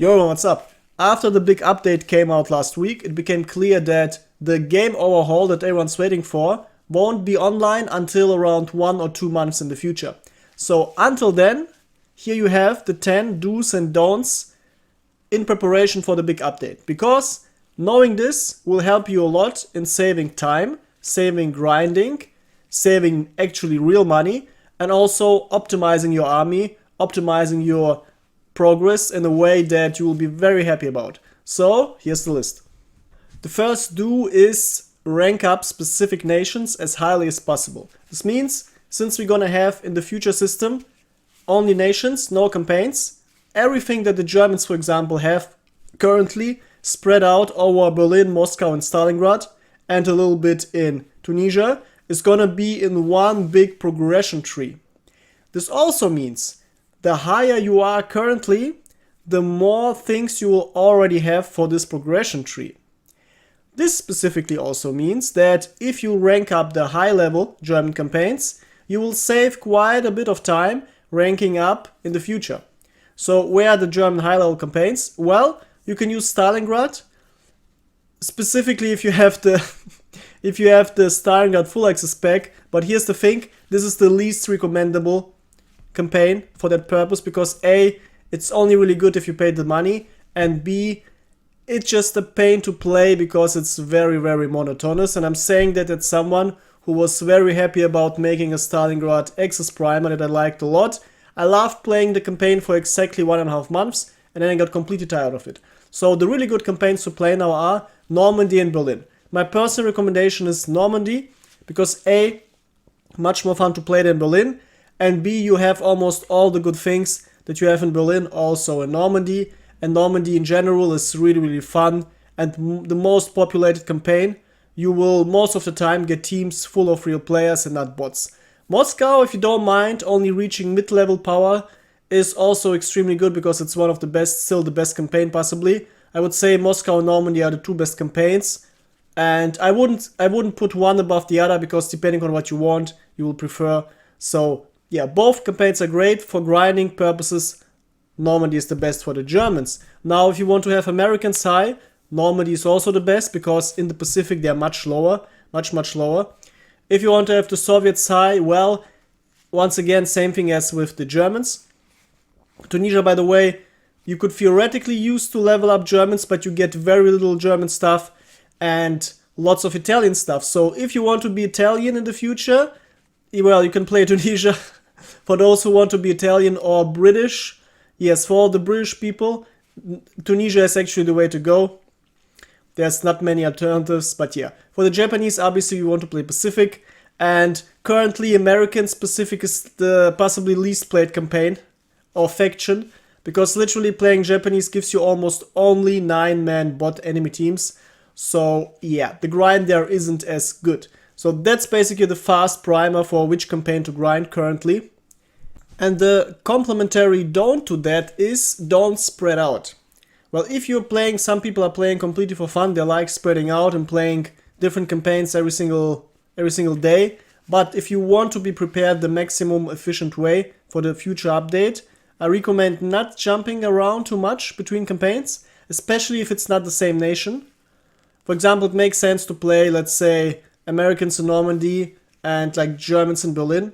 Yo, what's up? After the big update came out last week, it became clear that the game overhaul that everyone's waiting for won't be online until around 1 or 2 months in the future. So until then, here you have the 10 do's and don'ts in preparation for the big update. Because knowing this will help you a lot in saving time, saving grinding, saving actually real money, and also optimizing your army, optimizing your progress in a way that you will be very happy about. So here's the list. The first do is rank up specific nations as highly as possible. This means since we're gonna have in the future system only nations, no campaigns, everything that the Germans, for example, have currently spread out over Berlin, Moscow and Stalingrad and a little bit in Tunisia is gonna be in one big progression tree. This also means the higher you are currently, the more things you will already have for this progression tree. This specifically also means that if you rank up the high level German campaigns, you will save quite a bit of time ranking up in the future. So where are the German high level campaigns? Well, you can use Stalingrad, specifically if you have the Stalingrad full access pack, but here's the thing, this is the least recommendable campaign for that purpose because A, it's only really good if you pay the money, and B, it's just a pain to play because it's very, very monotonous. And I'm saying that as someone who was very happy about making a Stalingrad Access Primer that I liked a lot. I loved playing the campaign for exactly 1.5 months and then I got completely tired of it. So the really good campaigns to play now are Normandy and Berlin. My personal recommendation is Normandy because A, much more fun to play than Berlin, and B, you have almost all the good things that you have in Berlin also in Normandy. And Normandy in general is really, really fun. And the most populated campaign, you will most of the time get teams full of real players and not bots. Moscow, if you don't mind, only reaching mid-level power is also extremely good because it's one of the best, still the best campaign possibly. I would say Moscow and Normandy are the two best campaigns. And I wouldn't put one above the other because depending on what you want, you will prefer. So yeah, both campaigns are great for grinding purposes. Normandy is the best for the Germans. Now, if you want to have Americans high, Normandy is also the best because in the Pacific they're much lower, much lower. If you want to have the Soviets high, well, once again, same thing as with the Germans. Tunisia, by the way, you could theoretically use to level up Germans, but you get very little German stuff and lots of Italian stuff. So if you want to be Italian in the future, well, you can play Tunisia. For those who want to be Italian or British, yes, for all the British people, Tunisia is actually the way to go. There's not many alternatives, but yeah. For the Japanese, obviously, you want to play Pacific. And currently, American Pacific is the possibly least played campaign or faction. Because literally playing Japanese gives you almost only 9-man bot enemy teams. So yeah, the grind there isn't as good. So that's basically the fast primer for which campaign to grind currently. And the complementary don't to that is don't spread out. Well, if you're playing, some people are playing completely for fun, they like spreading out and playing different campaigns every single day. But if you want to be prepared the maximum efficient way for the future update, I recommend not jumping around too much between campaigns, especially if it's not the same nation. For example, it makes sense to play, let's say, Americans in Normandy and like Germans in Berlin.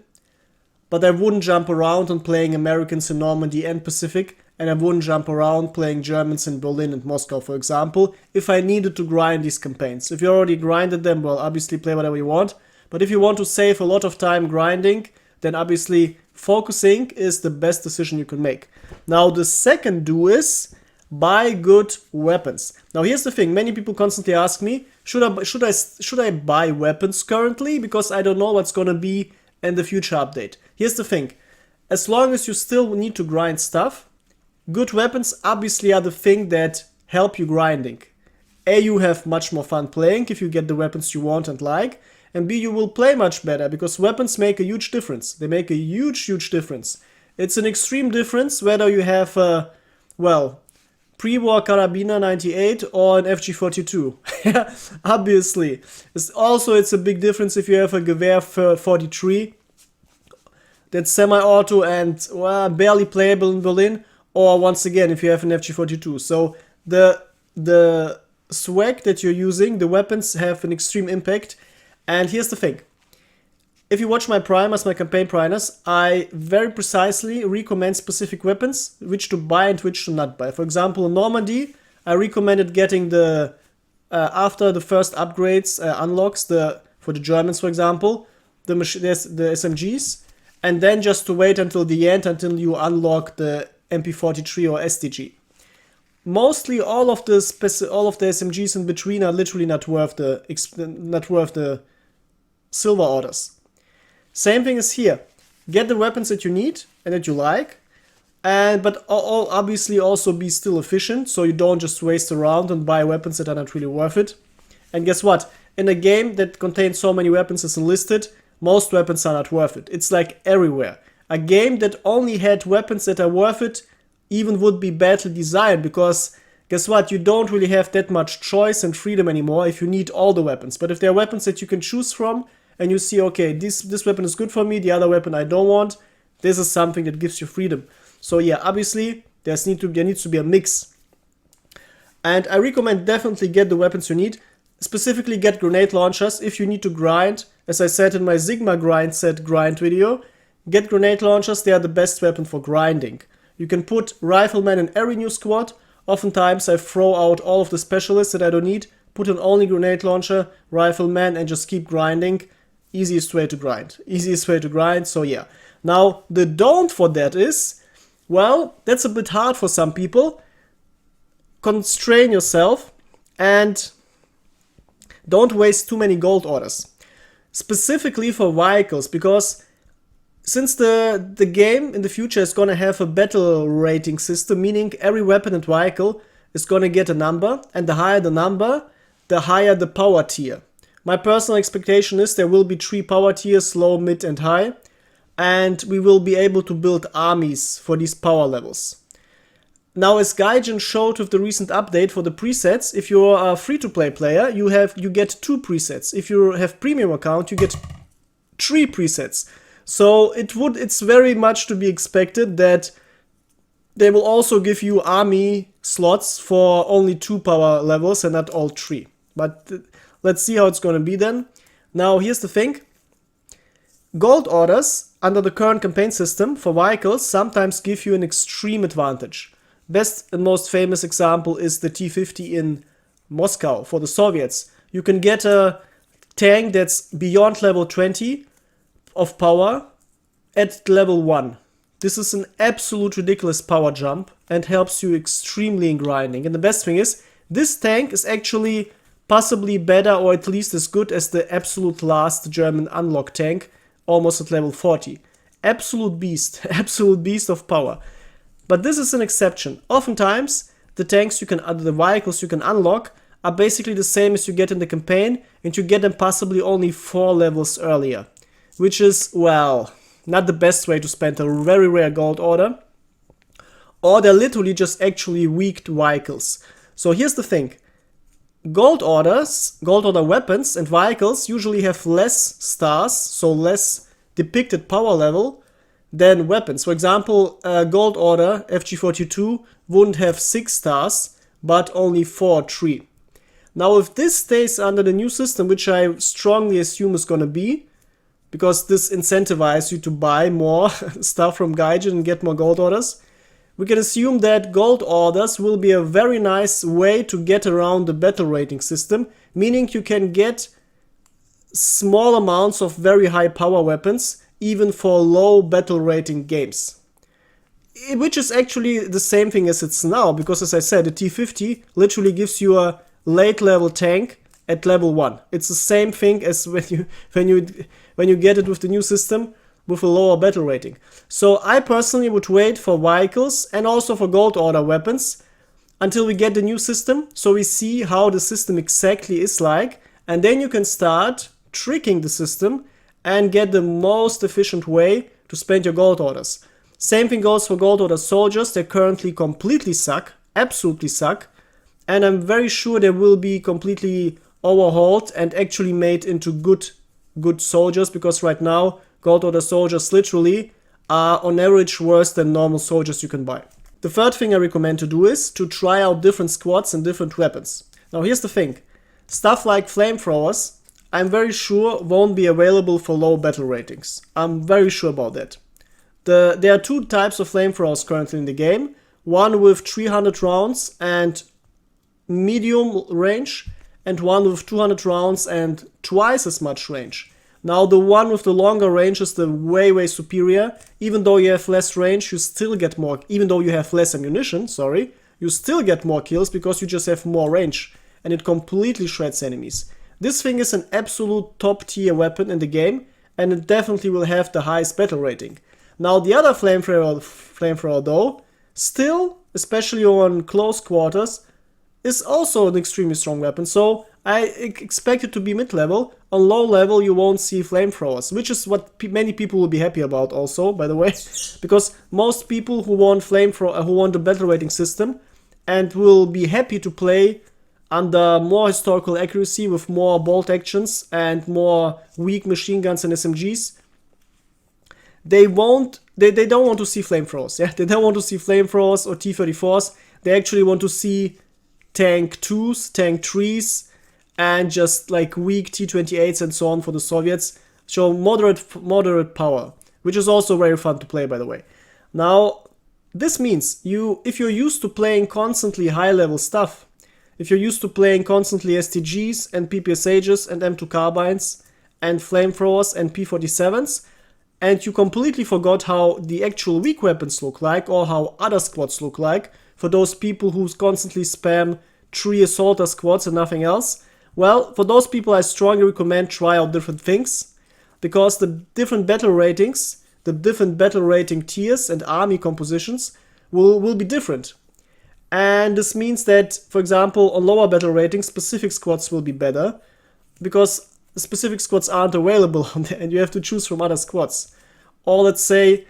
But I wouldn't jump around on playing Americans in Normandy and Pacific, and I wouldn't jump around playing Germans in Berlin and Moscow, for example, if I needed to grind these campaigns. If you already grinded them, well, obviously play whatever you want. But if you want to save a lot of time grinding, then obviously focusing is the best decision you can make. Now, the second do is buy good weapons. Now, here's the thing. Many people constantly ask me, should I buy weapons currently? Because I don't know what's going to be in the future update. Here's the thing. As long as you still need to grind stuff, good weapons obviously are the thing that help you grinding. A, you have much more fun playing if you get the weapons you want and like. And B, you will play much better because weapons make a huge difference. They make a huge difference. It's an extreme difference whether you have pre-war Carabiner 98 or an FG42. Obviously. It's a big difference if you have a Gewehr 43 that's semi-auto and barely playable in Berlin, or once again if you have an FG42. So the swag that you're using, the weapons have an extreme impact. And here's the thing. If you watch my primers, my campaign primers, I very precisely recommend specific weapons, which to buy and which to not buy. For example, in Normandy, I recommended getting the, after the first upgrades unlocks, for the Germans, for example, the SMGs, and then just to wait until the end, until you unlock the MP43 or SDG. Mostly all of the SMGs in between are literally not worth the silver orders. Same thing is here. Get the weapons that you need and that you like, but obviously also be still efficient, so you don't just waste around and buy weapons that are not really worth it. And guess what? In a game that contains so many weapons as Enlisted, most weapons are not worth it. It's like everywhere. A game that only had weapons that are worth it even would be badly designed, because guess what? You don't really have that much choice and freedom anymore if you need all the weapons. But if there are weapons that you can choose from, and you see, okay, this weapon is good for me, the other weapon I don't want, this is something that gives you freedom. So yeah, obviously there needs to be a mix. And I recommend definitely get the weapons you need. Specifically get grenade launchers if you need to grind. As I said in my Sigma grind set grind video, get grenade launchers, they are the best weapon for grinding. You can put riflemen in every new squad. Oftentimes I throw out all of the specialists that I don't need, put an only grenade launcher, rifleman, and just keep grinding. Easiest way to grind. Easiest way to grind, so yeah. Now, the don't for that is, well, that's a bit hard for some people. Constrain yourself and don't waste too many gold orders. Specifically for vehicles, because since the game in the future is going to have a battle rating system, meaning every weapon and vehicle is going to get a number, and the higher the number, the higher the power tier. My personal expectation is there will be 3 power tiers, low, mid and high, and we will be able to build armies for these power levels. Now, as Gaijin showed with the recent update for the presets, if you're a free-to-play player, you get 2 presets. If you have premium account, you get 3 presets. So it's very much to be expected that they will also give you army slots for only 2 power levels and not all 3. But let's see how it's going to be then. Now, here's the thing. Gold orders under the current campaign system for vehicles sometimes give you an extreme advantage. Best and most famous example is the T-50 in Moscow for the Soviets. You can get a tank that's beyond level 20 of power at level 1. This is an absolute ridiculous power jump and helps you extremely in grinding. And the best thing is, this tank is actually possibly better or at least as good as the absolute last German unlock tank, almost at level 40. Absolute beast of power. But this is an exception. Oftentimes, the vehicles you can unlock are basically the same as you get in the campaign, and you get them possibly only 4 levels earlier. Which is, well, not the best way to spend a very rare gold order. Or they're literally just actually weak vehicles. So here's the thing. Gold order weapons and vehicles usually have less stars, so less depicted power level, than weapons. For example, a gold order FG42 wouldn't have 6 stars, but only 3. Now, if this stays under the new system, which I strongly assume is gonna be, because this incentivizes you to buy more stuff from Gaijin and get more gold orders, we can assume that gold orders will be a very nice way to get around the battle rating system, meaning you can get small amounts of very high power weapons even for low battle rating games. Which is actually the same thing as it's now, because as I said, the T-50 literally gives you a late level tank at level 1. It's the same thing as when you get it with the new system with a lower battle rating. So I personally would wait for vehicles and also for gold order weapons until we get the new system, so we see how the system exactly is like, and then you can start tricking the system and get the most efficient way to spend your gold orders. Same thing goes for gold order soldiers. They currently completely suck, absolutely suck, and I'm very sure they will be completely overhauled and actually made into good soldiers, because right now gold order soldiers literally are on average worse than normal soldiers you can buy. The third thing I recommend to do is to try out different squads and different weapons. Now here's the thing, stuff like flamethrowers, I'm very sure won't be available for low battle ratings. I'm very sure about that. There are two types of flamethrowers currently in the game. One with 300 rounds and medium range, and one with 200 rounds and twice as much range. Now the one with the longer range is the way superior. Even though you have less range, you still get more, even though you have less ammunition, sorry, you still get more kills because you just have more range, and it completely shreds enemies. This thing is an absolute top tier weapon in the game, and it definitely will have the highest battle rating. Now the other flamethrower though, still, especially on close quarters, is also an extremely strong weapon, so I expect it to be mid-level. On low level you won't see flamethrowers, which is what many people will be happy about also, by the way, because most people who want flamethrower, who want a battle rating system and will be happy to play under more historical accuracy with more bolt actions and more weak machine guns and SMGs, they don't want to see flamethrowers, yeah? They don't want to see flamethrowers or T-34s, they actually want to see tank 2s, tank 3s, and just like weak T-28s and so on for the Soviets. Show moderate power, which is also very fun to play, by the way. Now, this means if you're used to playing constantly high-level stuff, if you're used to playing constantly STGs and PPSHs and M2 carbines and flamethrowers and P47s, and you completely forgot how the actual weak weapons look like or how other squads look like, for those people who constantly spam 3 assaulter squads and nothing else, well, for those people I strongly recommend try out different things, because the different battle ratings, the different battle rating tiers and army compositions will be different. And this means that, for example, on lower battle ratings, specific squads will be better, because specific squads aren't available and you have to choose from other squads. Or let's say,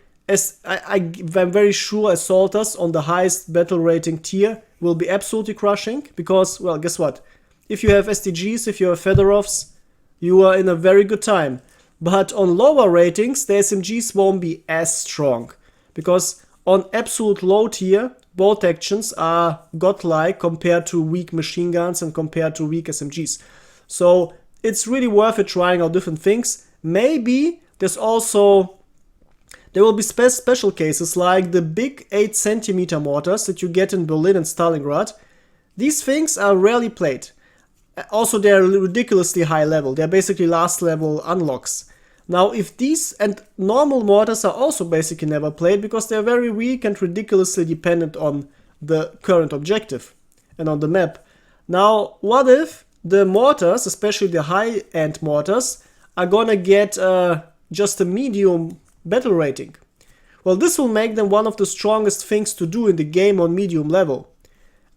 I'm very sure assaulters on the highest battle rating tier will be absolutely crushing, because, well, guess what? If you have STGs, if you have Fedorovs, you are in a very good time. But on lower ratings, the SMGs won't be as strong, because on absolute low tier, bolt actions are godlike compared to weak machine guns and compared to weak SMGs. So it's really worth it trying out different things. Maybe there will be special cases like the big 8 cm mortars that you get in Berlin and Stalingrad. These things are rarely played. Also, they're ridiculously high level. They're basically last level unlocks. Now, if these and normal mortars are also basically never played because they're very weak and ridiculously dependent on the current objective and on the map. Now, what if the mortars, especially the high-end mortars, are gonna get just a medium battle rating? Well, this will make them one of the strongest things to do in the game on medium level.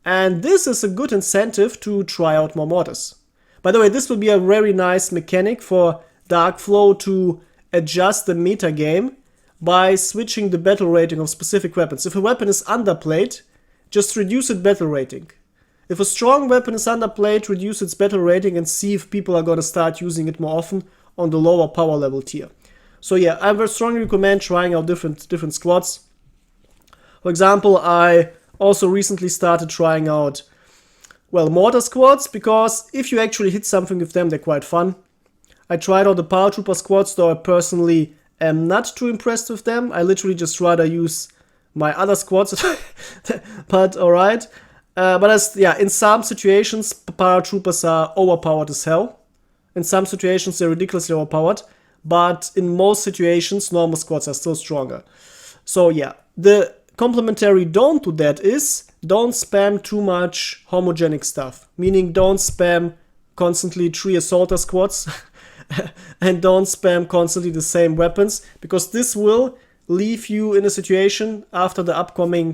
And this is a good incentive to try out more mortars. By the way, this will be a very nice mechanic for Darkflow to adjust the meta game by switching the battle rating of specific weapons. If a weapon is underplayed, just reduce its battle rating. If a strong weapon is underplayed, reduce its battle rating and see if people are gonna start using it more often on the lower power level tier. So yeah, I very strongly recommend trying out different squads. For example, I also recently started trying out, well, mortar squads, because if you actually hit something with them, they're quite fun. I tried out the paratrooper squads, though I personally am not too impressed with them. I literally just rather use my other squads, but alright. But in some situations, paratroopers are overpowered as hell. In some situations, they're ridiculously overpowered. But in most situations, normal squads are still stronger. So yeah, the complementary don't to that is don't spam too much homogenic stuff. Meaning don't spam constantly 3 assaulter squads and don't spam constantly the same weapons, because this will leave you in a situation after the upcoming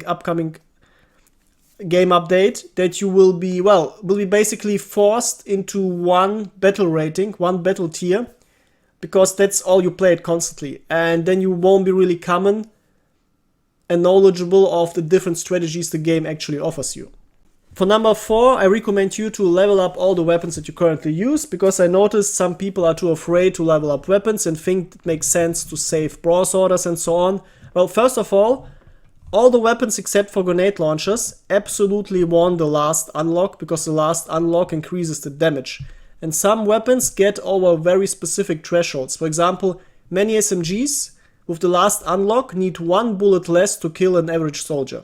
game update that you will be basically forced into one battle rating, one battle tier, because that's all you played constantly, and then you won't be really common and knowledgeable of the different strategies the game actually offers you. For number 4, I recommend you to level up all the weapons that you currently use, because I noticed some people are too afraid to level up weapons and think it makes sense to save broadsworders and so on. Well, first of all, All the weapons except for grenade launchers absolutely won the last unlock because the last unlock increases the damage. And some weapons get over very specific thresholds. For example, many SMGs with the last unlock need 1 bullet less to kill an average soldier.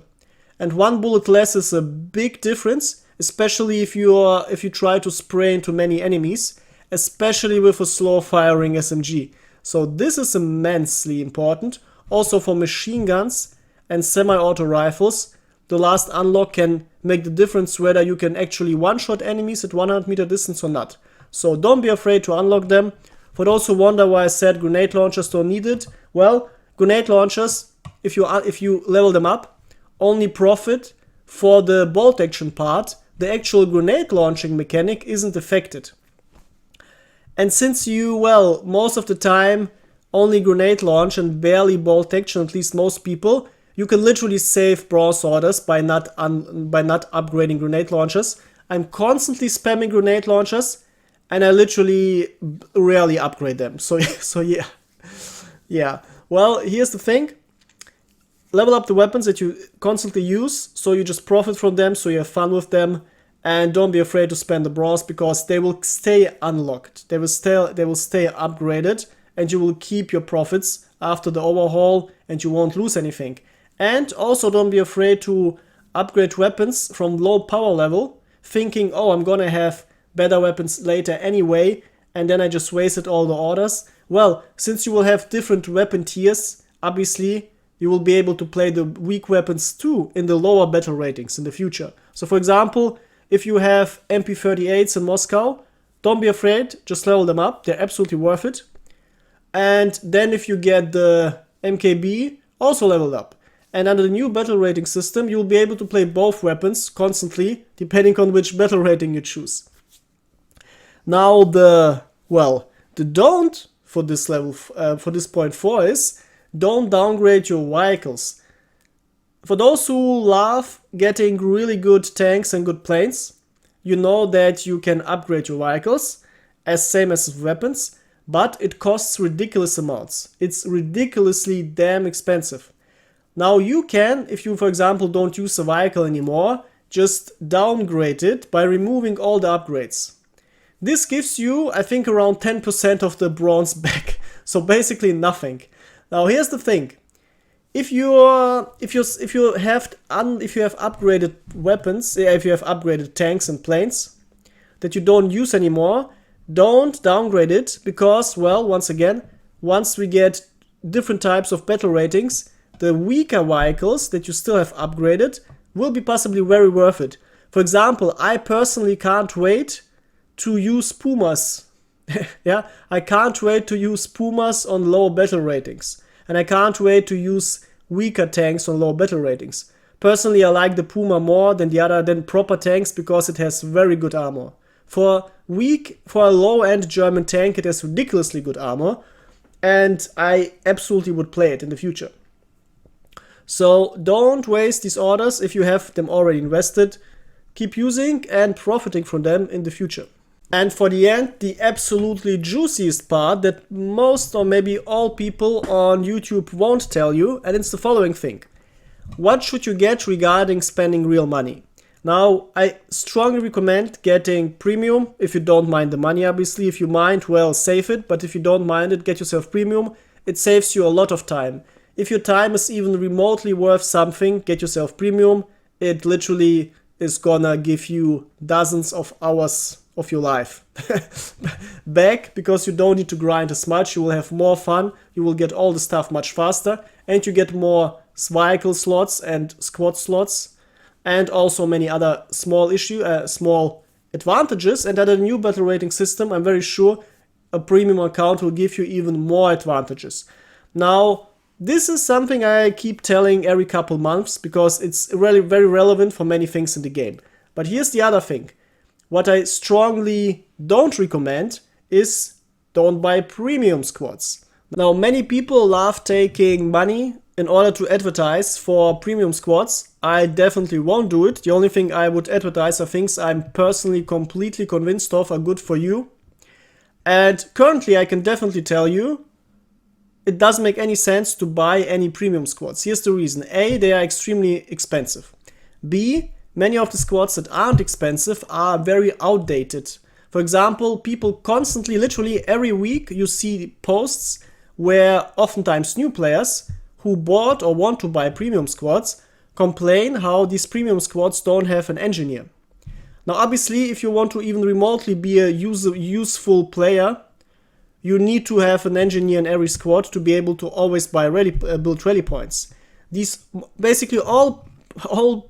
And 1 bullet less is a big difference, especially if you try to spray into many enemies, especially with a slow firing SMG. So this is immensely important. Also for machine guns and semi-auto rifles, the last unlock can make the difference whether you can actually one-shot enemies at 100 meter distance or not. So don't be afraid to unlock them. For those who wonder why I said grenade launchers don't need it, well, grenade launchers, if you level them up, only profit for the bolt action part. The actual grenade launching mechanic isn't affected. And since you, well, most of the time only grenade launch and barely bolt action, at least most people, you can literally save bronze orders by not upgrading grenade launchers. I'm constantly spamming grenade launchers and I literally rarely upgrade them. So yeah. Yeah. Well, here's the thing. Level up the weapons that you constantly use, so you just profit from them, so you have fun with them. And don't be afraid to spend the bronze because they will stay unlocked. They will stay upgraded and you will keep your profits after the overhaul and you won't lose anything. And also don't be afraid to upgrade weapons from low power level, thinking, oh, I'm gonna have better weapons later anyway, and then I just wasted all the orders. Well, since you will have different weapon tiers, obviously you will be able to play the weak weapons too in the lower battle ratings in the future. So for example, if you have MP38s in Moscow, don't be afraid, just level them up, they're absolutely worth it. And then if you get the MKB, also leveled up. And under the new battle rating system, you'll be able to play both weapons constantly, depending on which battle rating you choose. Now the don't for this level, for this point 4 is, don't downgrade your vehicles. For those who love getting really good tanks and good planes, you know that you can upgrade your vehicles, as same as weapons, but it costs ridiculous amounts. It's ridiculously damn expensive. Now you can, if you for example don't use a vehicle anymore, just downgrade it by removing all the upgrades. This gives you, I think, around 10% of the bronze back, so basically nothing. Now here's the thing. If you have upgraded weapons, if you have upgraded tanks and planes that you don't use anymore, don't downgrade it because, well, once again, once we get different types of battle ratings, the weaker vehicles that you still have upgraded will be possibly very worth it. For example, I personally can't wait to use Pumas. Yeah, I can't wait to use Pumas on low battle ratings. And I can't wait to use weaker tanks on low battle ratings. Personally, I like the Puma more than proper tanks because it has very good armor. For a low-end German tank, it has ridiculously good armor, and I absolutely would play it in the future. So don't waste these orders if you have them already invested. Keep using and profiting from them in the future. And for the end, the absolutely juiciest part that most or maybe all people on YouTube won't tell you, and it's the following thing. What should you get regarding spending real money? Now, I strongly recommend getting premium if you don't mind the money, obviously. If you mind, well, save it, but if you don't mind it, get yourself premium. It saves you a lot of time. If your time is even remotely worth something, get yourself premium. It literally is gonna give you dozens of hours of your life back because you don't need to grind as much. You will have more fun, you will get all the stuff much faster, and you get more vehicle slots and squad slots, and also many other small advantages. And under the new battle rating system, I'm very sure a premium account will give you even more advantages. Now, this is something I keep telling every couple months because it's really very relevant for many things in the game. But here's the other thing. What I strongly don't recommend is don't buy premium squads. Now, many people love taking money in order to advertise for premium squads. I definitely won't do it. The only thing I would advertise are things I'm personally completely convinced of are good for you. And currently I can definitely tell you it doesn't make any sense to buy any premium squads. Here's the reason. A, they are extremely expensive. B, many of the squads that aren't expensive are very outdated. For example, people constantly, literally every week, you see posts where oftentimes new players who bought or want to buy premium squads complain how these premium squads don't have an engineer. Now obviously, if you want to even remotely be a useful player, you need to have an engineer in every squad to be able to always build rally points. These basically all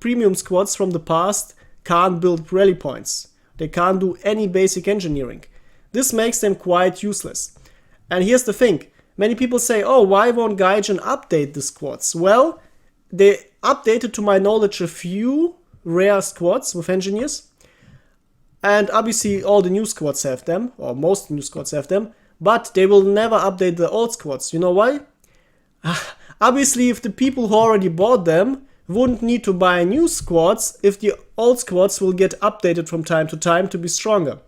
premium squads from the past can't build rally points. They can't do any basic engineering. This makes them quite useless. And here's the thing. Many people say, oh, why won't Gaijin update the squads? Well, they updated, to my knowledge, a few rare squads with engineers. And obviously all the new squads have them, or most new squads have them. But they will never update the old squads. You know why? Obviously, if the people who already bought them wouldn't need to buy new squads, if the old squads will get updated from time to time to be stronger.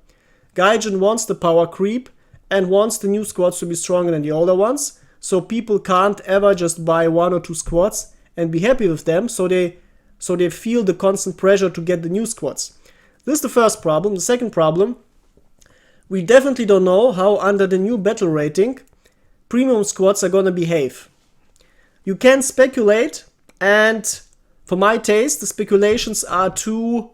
Gaijin wants the power creep and wants the new squads to be stronger than the older ones, so people can't ever just buy 1 or 2 squads and be happy with them, so they feel the constant pressure to get the new squads. This is the first problem. The second problem, we definitely don't know how under the new battle rating premium squads are gonna behave. You can speculate, and for my taste, the speculations are too...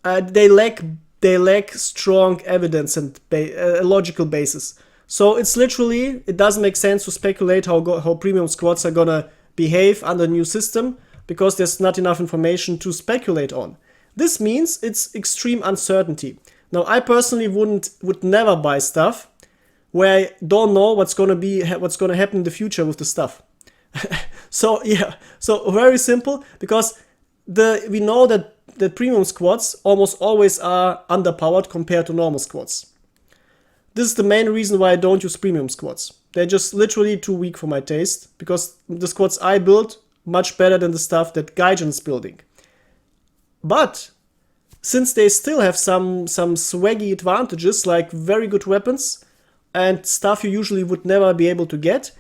they lack strong evidence and a logical basis. So it's literally, it doesn't make sense to speculate how premium squads are gonna behave under the new system, because there's not enough information to speculate on. This means it's extreme uncertainty. Now, I personally would never buy stuff where I don't know what's gonna happen in the future with the stuff. So yeah, so very simple, because we know that the premium squads almost always are underpowered compared to normal squads. This is the main reason why I don't use premium squads. They're just literally too weak for my taste, because the squads I build much better than the stuff that Gaijin is building. But since they still have some swaggy advantages, like very good weapons and stuff you usually would never be able to get,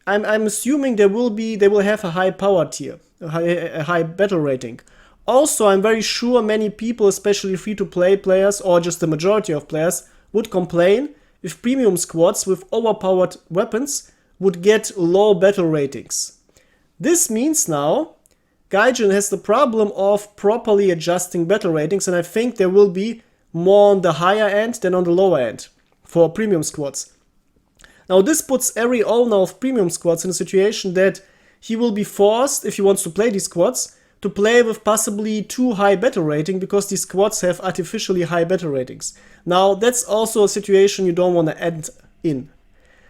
I'm assuming they will have a high power tier, a high battle rating. Also, I'm very sure many people, especially free-to-play players or just the majority of players, would complain if premium squads with overpowered weapons would get low battle ratings. This means now Gaijin has the problem of properly adjusting battle ratings, and I think there will be more on the higher end than on the lower end for premium squads. Now this puts every owner of premium squads in a situation that he will be forced, if he wants to play these squads, to play with possibly too high battle rating, because these squads have artificially high battle ratings. Now that's also a situation you don't want to end in.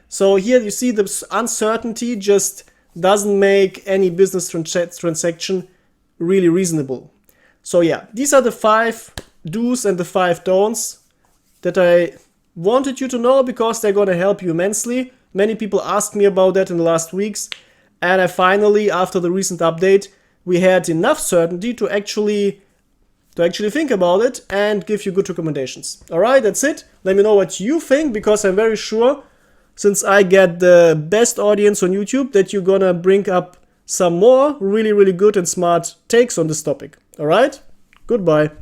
So here you see the uncertainty just doesn't make any business transaction really reasonable. So yeah, these are the 5 do's and the 5 don'ts that I wanted you to know, because they're gonna help you immensely. Many people asked me about that in the last weeks, and I finally, after the recent update, we had enough certainty to actually think about it and give you good recommendations. Alright, that's it. Let me know what you think, because I'm very sure, since I get the best audience on YouTube, that you're gonna bring up some more really good and smart takes on this topic. Alright? Goodbye.